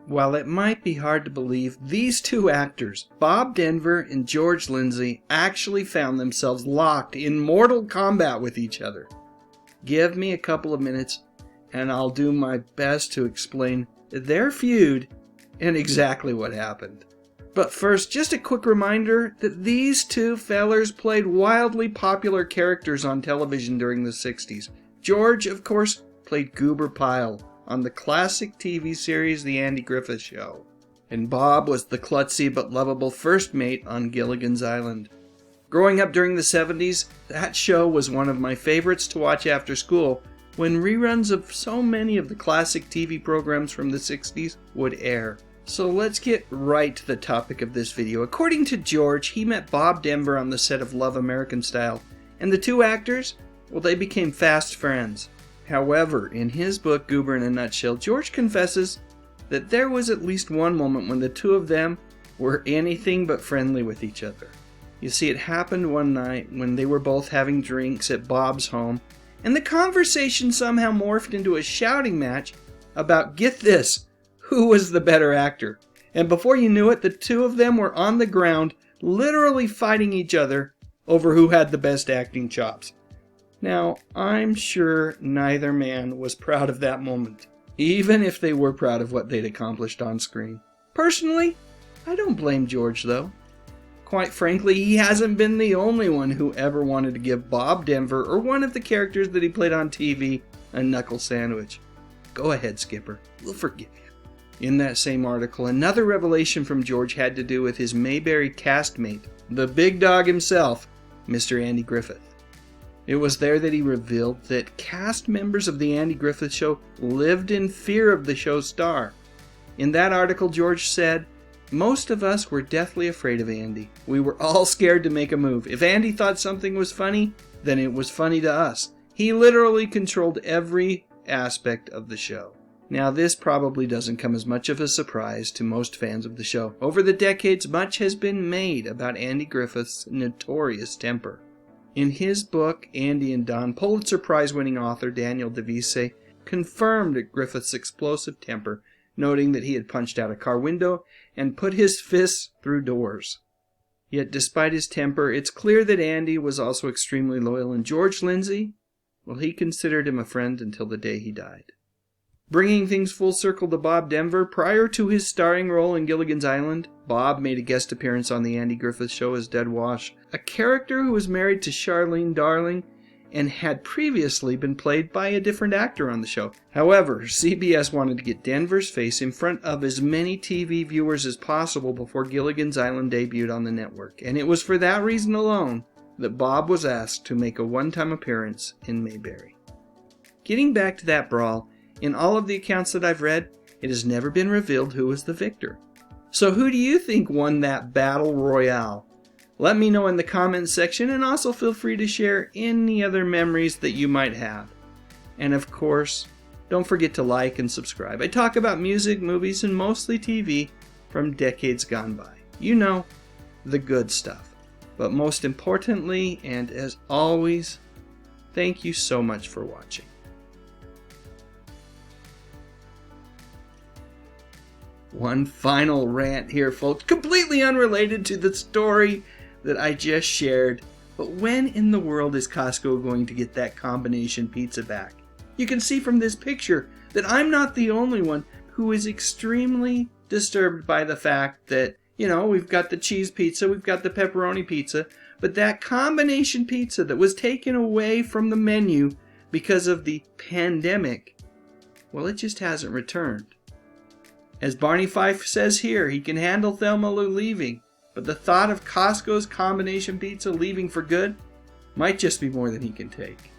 While it might be hard to believe, these two actors, Bob Denver and George Lindsey, actually found themselves locked in mortal combat with each other. Give me a couple of minutes and I'll do my best to explain their feud and exactly what happened. But first, just a quick reminder that these two fellers played wildly popular characters on television during the 60s. George, of course, played Goober Pyle on the classic TV series The Andy Griffith Show. And Bob was the klutzy but lovable first mate on Gilligan's Island. Growing up during the 70s, that show was one of my favorites to watch after school when reruns of so many of the classic TV programs from the 60s would air. So let's get right to the topic of this video. According to George, he met Bob Denver on the set of Love American Style, and the two actors, well, they became fast friends. However, in his book, Goober in a Nutshell, George confesses that there was at least one moment when the two of them were anything but friendly with each other. You see, it happened one night when they were both having drinks at Bob's home, and the conversation somehow morphed into a shouting match about, get this, who was the better actor. And before you knew it, the two of them were on the ground, literally fighting each other over who had the best acting chops. Now, I'm sure neither man was proud of that moment, even if they were proud of what they'd accomplished on screen. Personally, I don't blame George, though. Quite frankly, he hasn't been the only one who ever wanted to give Bob Denver or one of the characters that he played on TV a knuckle sandwich. Go ahead, Skipper. We'll forgive you. In that same article, another revelation from George had to do with his Mayberry castmate, the big dog himself, Mr. Andy Griffith. It was there that he revealed that cast members of the Andy Griffith Show lived in fear of the show's star. In that article, George said, "Most of us were deathly afraid of Andy. We were all scared to make a move. If Andy thought something was funny, then it was funny to us. He literally controlled every aspect of the show." Now, this probably doesn't come as much of a surprise to most fans of the show. Over the decades, much has been made about Andy Griffith's notorious temper. In his book, Andy and Don, Pulitzer Prize-winning author Daniel DeVise confirmed Griffith's explosive temper, noting that he had punched out a car window and put his fists through doors. Yet despite his temper, it's clear that Andy was also extremely loyal, and George Lindsey, well, he considered him a friend until the day he died. Bringing things full circle to Bob Denver, prior to his starring role in Gilligan's Island, Bob made a guest appearance on The Andy Griffith Show as Dead Wash, a character who was married to Charlene Darling and had previously been played by a different actor on the show. However, CBS wanted to get Denver's face in front of as many TV viewers as possible before Gilligan's Island debuted on the network, and it was for that reason alone that Bob was asked to make a one-time appearance in Mayberry. Getting back to that brawl, in all of the accounts that I've read, it has never been revealed who was the victor. So who do you think won that battle royale? Let me know in the comments section, and also feel free to share any other memories that you might have. And of course, don't forget to like and subscribe. I talk about music, movies, and mostly TV from decades gone by. You know, the good stuff. But most importantly, and as always, thank you so much for watching. One final rant here, folks, completely unrelated to the story that I just shared. But when in the world is Costco going to get that combination pizza back? You can see from this picture that I'm not the only one who is extremely disturbed by the fact that, you know, we've got the cheese pizza, we've got the pepperoni pizza, but that combination pizza that was taken away from the menu because of the pandemic, well, it just hasn't returned. As Barney Fife says here, he can handle Thelma Lou leaving, but the thought of Costco's combination pizza leaving for good might just be more than he can take.